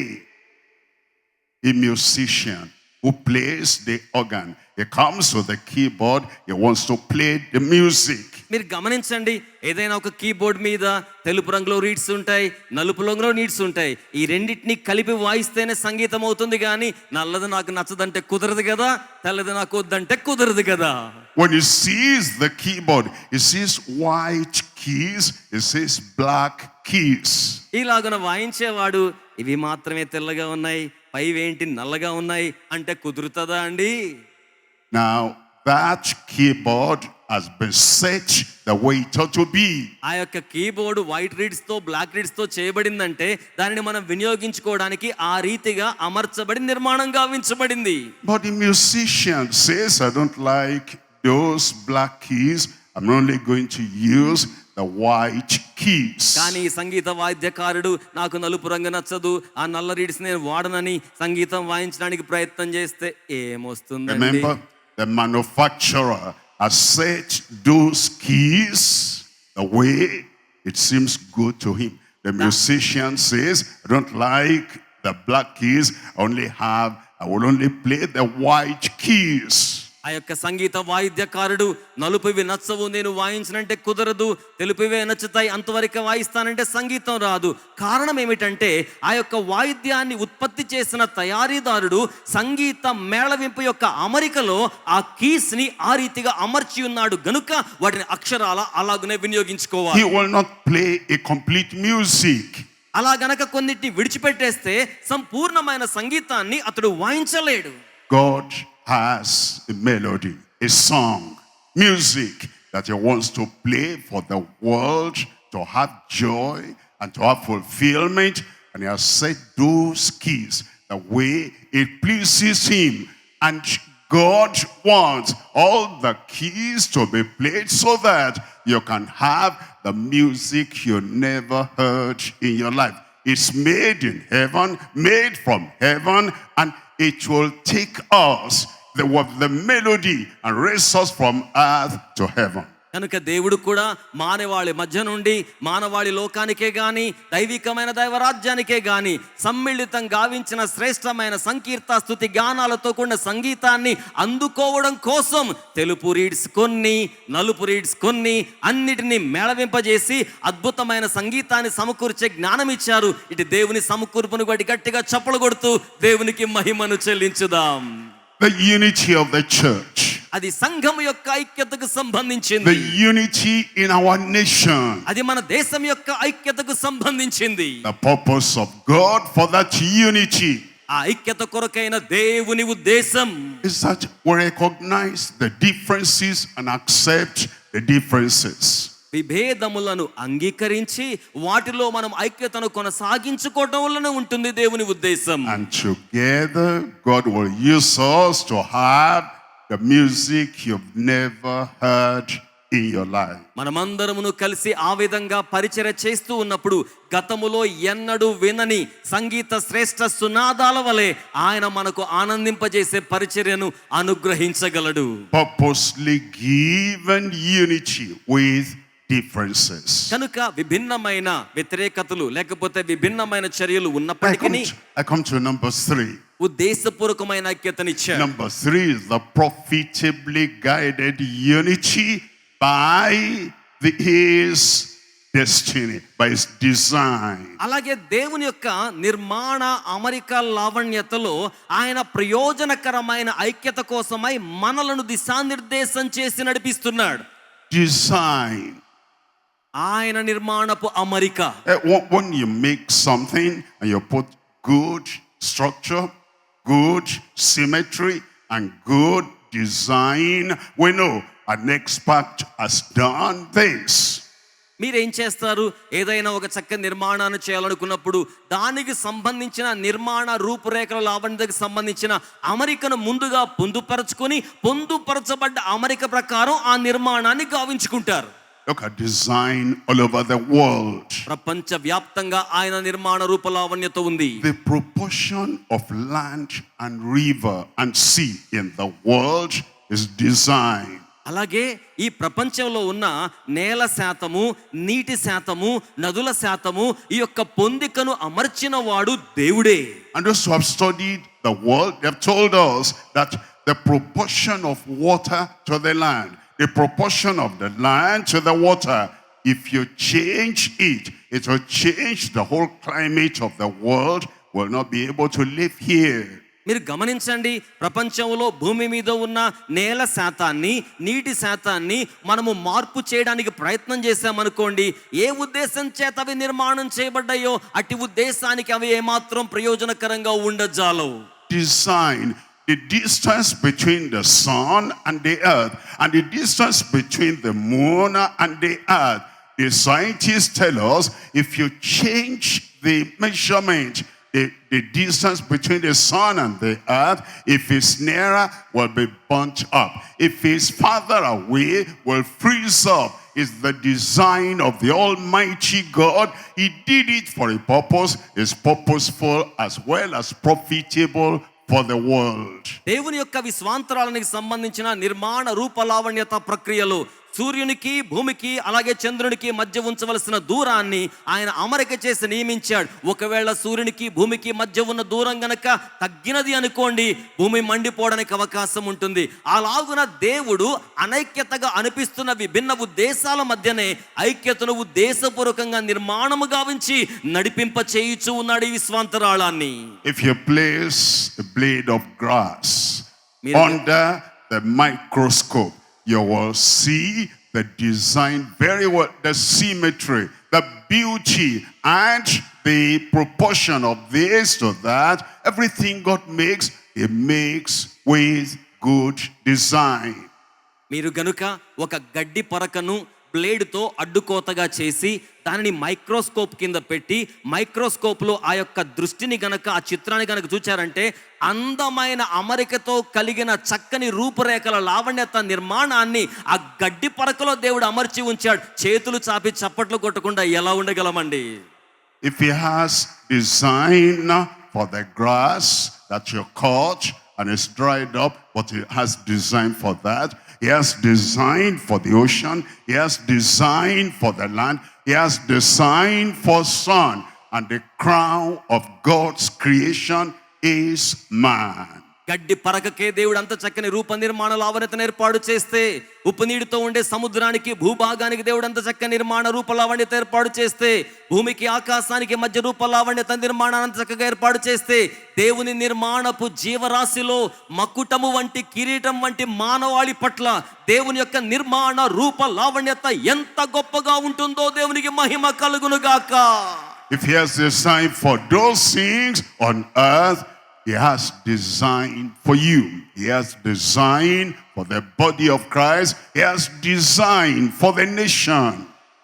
A musician who plays the organ, he comes to the keyboard, he wants to play the music. మీరు గమనించండి, ఏదైనా ఒక కీబోర్డ్ మీద తెలుపు రంగులో రీడ్స్ ఉంటాయి, నలుపు రంగులో నీడ్స్ ఉంటాయి. ఈ రెండింటిని కలిపి వాయిస్తేనే సంగీతం అవుతుంది, కానీ నల్లది నాకు నచ్చదంటే కుదరదు కదా, తెల్లది నాకు వద్దంటే కుదరదు కదా. When he sees the keyboard, he sees white keys, he sees black keys. ఇలాగున వాయించేవాడు ఇవి మాత్రమే తెల్లగా ఉన్నాయి, పైవేంటి నల్లగా ఉన్నాయి అంటే కుదురుతుందా అండి? Now that keyboard has been set the way it ought to be. ఆ యొక్క కీబోర్డ్ వైట్ రీడ్స్ తో బ్లాక్ రీడ్స్ తో చేయబడిందంటే దానిని మనం వినియోగించుకోవడానికి ఆ రీతిగా అమర్చబడి నిర్మాణం గావించబడింది. But the musician says, I don't like those black keys, I'm only going to use the white keys. కానీ సంగీత వాయిద్యకారుడు నాకు నలుపు రంగు నచ్చదు, ఆ నల్ల రీడ్స్ నేను వాడనని సంగీతం వాయించడానికి ప్రయత్నం చేస్తే ఏమొస్తుందండి? Remember, the manufacturer has set those keys the way it seems good to him. The musician says, I don't like the black keys, I will only play the white keys. ఆ యొక్క సంగీత వాయిద్యకారుడు నలుపువి నచ్చవు, నేను వాయించనంటే కుదరదు, తెలుపువే నచ్చుతాయి, అంతవరకు వాయిస్తానంటే సంగీతం రాదు. కారణం ఏమిటంటే ఆ యొక్క వాయిద్యాన్ని ఉత్పత్తి చేసిన తయారీదారుడు సంగీత మేళవింపు యొక్క అమరికలో ఆ కీస్ ని ఆ రీతిగా అమర్చి ఉన్నాడు గనుక వాటిని అక్షరాల అలాగనే వినియోగించుకోవాలి. He will not play a complete music. అలా గనక కొన్నిటిని విడిచిపెట్టేస్తే సంపూర్ణమైన సంగీతాన్ని అతడు వాయించలేడు. God has a melody, a song, music that he wants to play for the world to have joy and to have fulfillment, and he has set those keys the way it pleases him. And God wants all the keys to be played so that you can have the music you never heard in your life. It's made in heaven, made from heaven, and it will take us the melody and raise us from earth to heaven. కనుక దేవుడు కూడా మానవాళి మధ్య నుండి మానవాళి లోకానికే గాని దైవికమైన దైవరాజ్యానికే గాని సమ్మిళితం గావించిన శ్రేష్టమైన సంకీర్త స్తుతి గానాలతో కూడిన సంగీతాన్ని అందుకోవడం కోసం తెలుపు రీడ్స్ కొన్ని, నలుపు రీడ్స్ కొన్ని, అన్నిటినీ మేళవింపజేసి అద్భుతమైన సంగీతాన్ని సమకూర్చే జ్ఞానం ఇచ్చారు. ఇటు దేవుని సమకూర్పును బట్టి గట్టిగా చప్పలు కొడుతూ దేవునికి మహిమను చెల్లించుదాం. The unity of the church. అది సంఘం యొక్క ఐక్యతకు సంబంధించింది. The unity in our nation. అది మన దేశం యొక్క ఐక్యతకు సంబంధించింది. The purpose of God for that unity ఆ ఐక్యత కొరకైన దేవుని ఉద్దేశం is that we recognize the differences and accept the differences. విభేదములను అంగీకరించి వాటిలో మనం ఐక్యతను కొనసాగించుకోవడం వల్లనే ఉంటుంది దేవుని ఉద్దేశం. And together God will use us to have the music you've never heard in your life. మనమందరమును కలిసి ఆ విధంగా పరిచర్య చేస్తూ ఉన్నప్పుడు గతములో ఎన్నడూ వినని సంగీత శ్రేష్ఠ సునాదాల వలె ఆయన మనకు ఆనందింపజేసే పరిచర్యను అనుగ్రహించగలడు. Purposely given unity with differences. కనుక విభిన్నమైన వ్యతిరేకతలు లేకపోతే విభిన్నమైన చర్యలు ఉన్నప్పటికీ I come to number 3. ఉద్దేశపూర్వకమైన ఐక్యతనిచ్చారు. Number 3 is the profitably guided unity by his destiny, by his design. అలాగే దేవుని యొక్క నిర్మాణ అమరిక లావణ్యతలో ఆయన ప్రయోజనకరమైన ఐక్యత కోసమై మనలను దిశానిర్దేశం చేసి నడిపిస్తున్నాడు. Design. ఆయన నిర్మాణపు అమరిక. When you make something and you put good structure, good symmetry, and good design, we know an expert has done this. మీరేం చేస్తారు? ఏదైనా ఒక చక్కని నిర్మాణాన్ని చేయాలనుకున్నప్పుడు దానికి సంబంధించిన నిర్మాణ రూపురేఖల లావణ్యతకు సంబంధించిన అమరికను ముందుగా పొందుపరచబడ్డ అమరిక ప్రకారం ఆ నిర్మాణాన్ని గావించుకుంటారు. Look at design all over the world. ప్రపంచ వ్యాప్తంగా ఆయన నిర్మాణ రూపలావణ్యత ఉంది. The proportion of land and river and sea in the world is designed. అలాగే ఈ ప్రపంచంలో ఉన్న నేల శాతము, నీటి శాతము, నదుల శాతము ఈ యొక్క పొందికను అమర్చిన వాడు దేవుడే. And those who have studied the world, they have told us that the proportion of water to the land, the proportion of the land to the water, if you change it, it will change the whole climate of the world. Will not be able to live here. మీరు గమనించండి, ప్రపంచంలో భూమి మీద ఉన్న నేల శాతాన్ని, నీటి శాతాన్ని మనము మార్పు చేయడానికి ప్రయత్నం చేశామనుకోండి, ఏ ఉద్దేశం చేత అవి నిర్మాణం చేయబడ్డాయో అట్టి ఉద్దేశానికి అవి ఏమాత్రం ప్రయోజనకరంగా ఉండజాలవు. Design. The distance between the sun and the earth, and the distance between the moon and the earth. The scientists tell us if you change the measurement the distance between the sun and the earth. If it's nearer, will be burnt up. If it's farther away, will freeze up. It's the design of the Almighty God. He did it for a purpose. It's purposeful as well as profitable for the world. దేవుని యొక్క విశ్వాంతరాలకు సంబంధించిన నిర్మాణ రూపలావణ్యత ప్రక్రియలో సూర్యునికి భూమికి అలాగే చంద్రునికి మధ్య ఉంచవలసిన దూరాన్ని ఆయన అమరిక చేసి నియమించాడు. ఒకవేళ సూర్యునికి భూమికి మధ్య ఉన్న దూరం గనక తగ్గినది అనుకోండి, భూమి మండిపోవడానికి అవకాశం ఉంటుంది. అలాగున దేవుడు అనైక్యతగా అనిపిస్తున్న విభిన్న ఉద్దేశాల మధ్యనే ఐక్యతను ఉద్దేశపూర్వకంగా నిర్మాణము గావించి నడిపింప చేయుచూ ఉన్నాడు ఈ విశ్వాంతరాళాన్ని. If you place a blade of grass under the microscope, you will see the design very well, the symmetry, the beauty, and the proportion of this to that. Everything God makes, He makes with good design. మీరు గనుక ఒక గడ్డి పరకను బ్లేడ్తో అడ్డుకోతగా చేసి దానిని microscope కింద పెట్టి మైక్రోస్కోప్లో ఆ యొక్క దృష్టిని గనక ఆ చిత్రాన్ని గనక చూచారంటే అందమైన అమరికతో కలిగిన చక్కని రూపురేఖల లావణ్యత నిర్మాణాన్ని ఆ గడ్డి పరకలో దేవుడు అమర్చి ఉంచాడు. చేతులు చాపి చప్పట్లు కొట్టకుండా ఎలా ఉండగలమండి? If He has design for the grass that you cut and it's dried up, but He has design for that. He has design for the ocean. He has design for the land. He has design for sun. And the crown of God's creation is man. గడ్డి పరకకే దేవుడు అంత చక్కని రూప నిర్మాణ లావణ్యతను ఏర్పాటు చేస్తే, ఉప్పు నీటితో ఉండే సముద్రానికి భూభాగానికి దేవుడు అంత చక్కని నిర్మాణ రూప లావణ్యత ఏర్పాటు చేస్తే, భూమికి ఆకాశానికి మధ్య రూప లావణ్యత నిర్మాణాన్ని అంత చక్కగా ఏర్పాటు చేస్తే, దేవుని నిర్మాణపు జీవరాశిలో మకుటము వంటి కిరీటం వంటి మానవాళి పట్ల దేవుని యొక్క నిర్మాణ రూప లావణ్యత ఎంత గొప్పగా ఉంటుందో దేవునికి మహిమ కలుగును గాక. If He has designed for those things on earth, He has design for you. He has design for the body of Christ. He has design for the nation.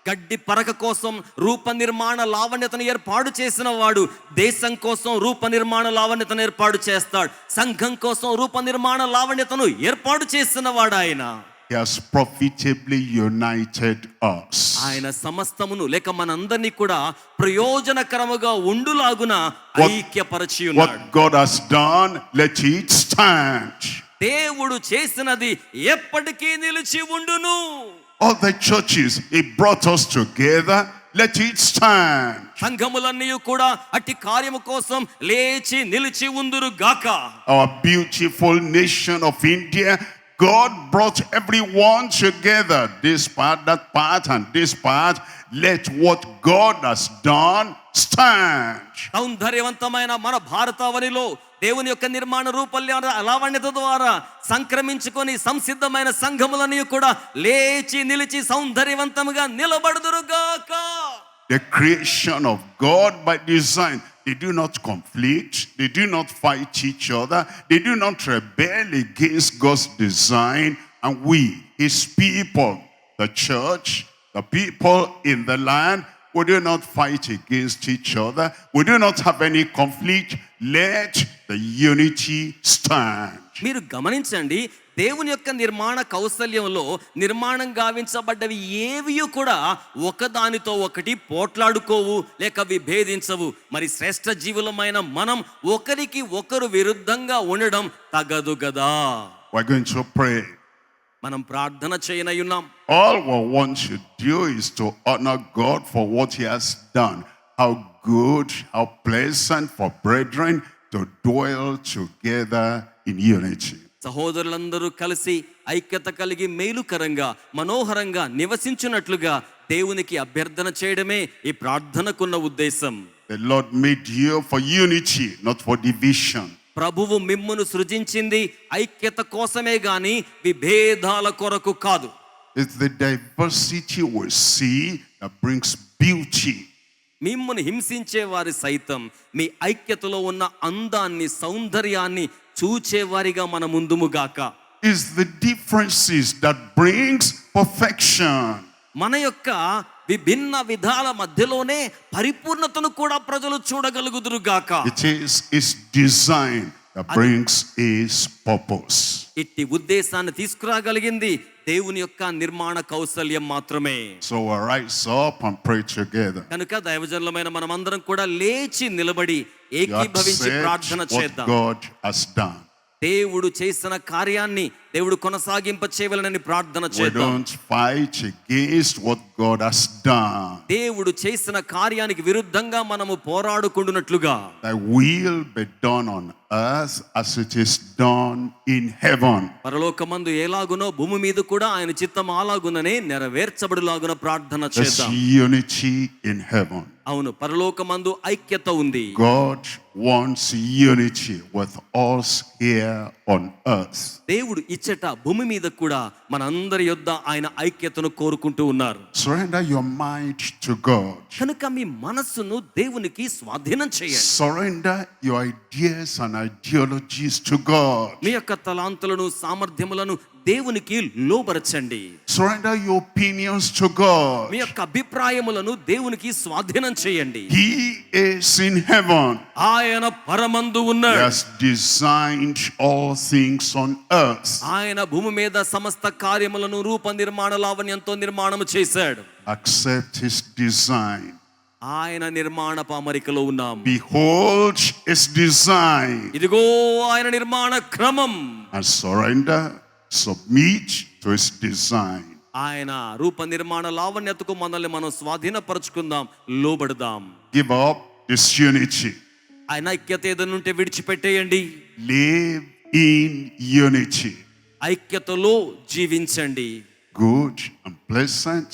గడ్డి పరక కోసం రూప నిర్మాణ లావణ్యతను ఏర్పాటు చేసిన వాడు దేశం కోసం రూప నిర్మాణ లావణ్యతను ఏర్పాటు చేస్తాడు. సంఘం కోసం రూప నిర్మాణ లావణ్యతను ఏర్పాటు చేసిన వాడు ఆయన. He has profitably united us. ఆయన సమస్తమును లేక మనందరినీ కూడా ప్రయోజనకరముగా ఉండులాగున ఐక్యపరచి ఉన్నాడు. What God has done, let it stand. దేవుడు చేసినది ఎప్పటికీ నిలిచి ఉండును. All the churches He brought us together, let it stand. సంఘములన్నీ కూడా అట్టి కార్యము కోసం లేచి నిలిచి ఉందురు గాక. Our beautiful nation of India, God brought everyone together, this part, that part, and this part. Let what God has done stand. సౌందర్యవంతమైన మన భారతావనిలో దేవుని యొక్క నిర్మాణ రూపల్య లావణ్యత ద్వారా సంక్రమించుకొని సంసిద్ధమైన సంఘములన్నీ కూడా లేచి నిలిచి సౌందర్యవంతముగా నిలబడుదురుగాక. The creation of God by design, they do not conflict, they do not fight each other, they do not rebel against God's design. And we, His people, the church, the people in the land, we do not fight against each other, we do not have any conflict. Let the unity stand. మీరు గమనించండి, దేవుని యొక్క నిర్మాణ కౌశల్యంలో నిర్మాణం గావించబడ్డవి ఏవి కూడా ఒకదానితో ఒకటి పోట్లాడుకోవు లేక విభేదించవు. మరి శ్రేష్ఠ జీవులమైన మనం ఒకరికి ఒకరు విరుద్ధంగా ఉండడం తగదు గదా. We're going to pray. మనం ప్రార్థన చేయనయున్నాం. All we want to do is to honor God for what He has done. How good, how pleasant for brethren to dwell together in unity. సహోదరులందరూ కలిసి ఐక్యత కలిగి మేలుకరంగా మనోహరంగా నివసించున్నట్లుగా దేవునికి అభ్యర్థన చేయడమే ఈ ప్రార్థనకున్న ఉద్దేశం. The Lord made you for unity, not for division. ప్రభువు మిమ్మును సృజించింది ఐక్యత కోసమే గాని విభేదాల కొరకు కాదు. It's the diversity we see that brings beauty. మిమ్మును హింసించే వారి సైతం మీ ఐక్యతలో ఉన్న అందాన్ని సౌందర్యాన్ని చూచేవారిగా మన ముందుముగాక. It's the differences that brings perfection. మన యొక్క విభిన్న విధాల మధ్యలోనే పరిపూర్ణతను కూడా ప్రజలు చూడగలుగుదురు గాక. It is His design that brings His purpose. ఇట్టి ఉద్దేశాన్ని తీసుకురాగలిగింది దేవుని యొక్క నిర్మాణ కౌశల్యం మాత్రమే. So we'll rise up and pray together. కనుక దైవజనులమైన మనమందరం కూడా లేచి నిలబడి You ఏకీభవించి ప్రార్థన accept what చేద్దాం. God has done. దేవుడు చేసిన కార్యాన్ని దేవుడు కొనసాగింప చేయవలనని ప్రార్థన We చేద్దాం. don't fight against what God has done. దేవుడు చేసిన కార్యానికి విరుద్ధంగా మనము పోరాడుకుంటున్నట్లుగా Thy will be done on earth as it is done in heaven. పరలోకమందు ఎలాగునో భూమి మీద కూడా ఆయన చిత్తం అలాగుననే నెరవేర్చబడులాగున ప్రార్థన There's చేద్దాం. unity in heaven. అవును, పరలోకమందు ఐక్యత ఉంది. God wants unity with us here on earth. దేవుడు ఇచ్చట భూమి మీద కూడా మనందరి యొద్ద ఆయన ఐక్యతను కోరుకుంటూ ఉన్నారు. Surrender your mind to God. కనుక మీ మనస్సును దేవునికి స్వాధీనం చేయండి. Surrender your ideas and ideologies to God. మీ యొక్క తలాంతులను సామర్థ్యములను దేవునికి లోబరచండి. Surrender your opinions to God. మీ యొక్క అభిప్రాయములను దేవునికి స్వాధీనం చేయండి. He is in heaven. ఆయన పరమందు He ఉన్నాడు. has designed all things on earth. ఆయన భూమి మీద సమస్త కార్యములను రూప నిర్మాణ లావణ్యంతో నిర్మాణము చేశాడు. Accept His design. ఆయన నిర్మాణ పామరికలో ఉన్నాం. Behold His design. ఇదిగో ఆయన నిర్మాణ క్రమం. And surrender, submit to His design. ఆయన రూప నిర్మాణ లావణ్యతకు మనల్ని మనం స్వాధీనపరచుకుందాం, లోబడదాం. Give up disunity. ఆయన ఐక్యత ఏదనుంటే విడిచిపెట్టేయండి. Live in unity. ఐక్యతలో జీవించండి. Good and pleasant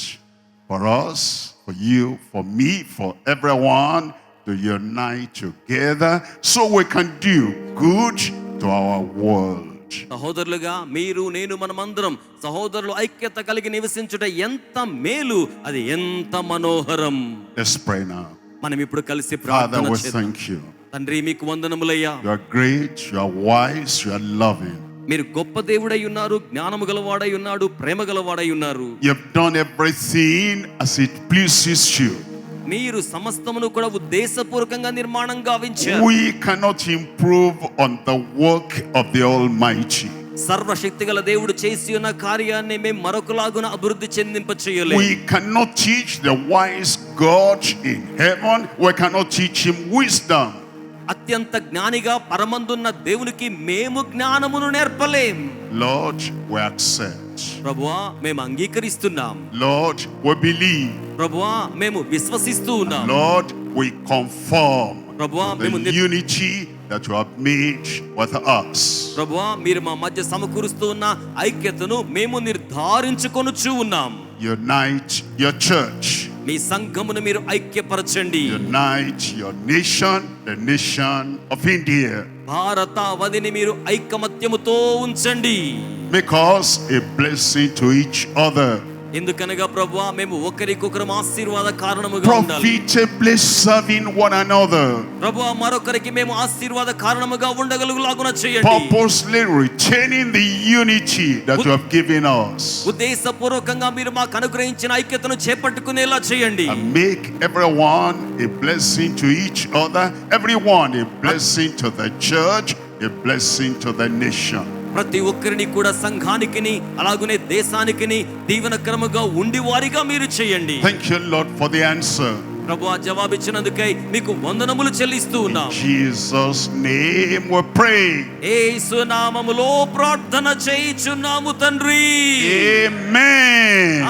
for us, for you, for me, for everyone to unite together so we can do good to our world. సహోదరులుగా మీరు నేను మనమందరం సహోదరులు ఐక్యత కలిగి నివసించుట ఎంత మేలు, అది ఎంత మనోహరం. Let's pray now. మనం ఇప్పుడు కలిసి Father, ప్రార్థన we చేద్దాం. thank you. తండ్రి, మీకు వందనములయ్యా. You are great, you are wise, you are loving. మీరు గొప్ప దేవుడై ఉన్నారు, జ్ఞానము గలవాడై ఉన్నాడు, ప్రేమ గలవాడై ఉన్నారు. You have done everything as it pleases you. మీరు సమస్తమును కూడా ఉద్దేశపూర్వకంగా నిర్మాణం గావించారు. We cannot improve on the work of the Almighty. సర్వశక్తిగల దేవుడు చేసి ఉన్న కార్యాన్ని మేము మరొకలాగున అభివృద్ధి చెందింప చేయలేము. We cannot teach the wise God in heaven. We cannot teach him wisdom. అత్యంత జ్ఞానిగా పరమందున్న దేవునికి మేము జ్ఞానమును నేర్పలేం. Lord, we accept. ప్రభువా, మేము అంగీకరిస్తున్నాం. Lord, we believe. ప్రభువా, మేము విశ్వసిస్తూ ఉన్నాం. Lord, we conform ప్రభువా, to మేము the unity that you have made with us. ప్రభువా, మీరు మా మధ్య సమకూరుస్తూ ఉన్న ఐక్యతను మేము నిర్ధారించుకొనుచూ ఉన్నాం. Unite your church. మీ సంఘమును మీరు ఐక్యపరచండి. Unite your nation, the nation of India. భారతావధిని మీరు ఐకమత్యముతో ఉంచండి. Make us a blessing to each other. ఎందుకనగా ప్రభువా, మేము ఒకరికొకరం ఆశీర్వాద కారణముగా ఉండాలి. Profitably serving one another. ప్రభువా, మరొకరికి మేము ఆశీర్వాద కారణముగా ఉండగలుగులాగున చేయండి. Purposely retaining the unity that you have given us. ఉద్దేశపూర్వకంగా మీరు మాకు అనుగ్రహించిన ఐక్యతను చేపట్టుకునేలా చేయండి. And make everyone a blessing to each other. Everyone a blessing to the church, a blessing to the nation. ప్రతి ఒక్కరిని కూడా సంఘానికిని అలాగునే దేశానికిని దీవెనకరముగా ఉండి వారిగా మీరు చేయండి. Thank you, Lord, for the answer. ప్రభువా, జవాబిచ్చినందుకై మీకు వందనములు చెల్లిస్తూ ఉన్నాం. In Jesus' name we pray. యేసు నామములో ప్రార్థన చేయుచున్నాము తండ్రి. Amen.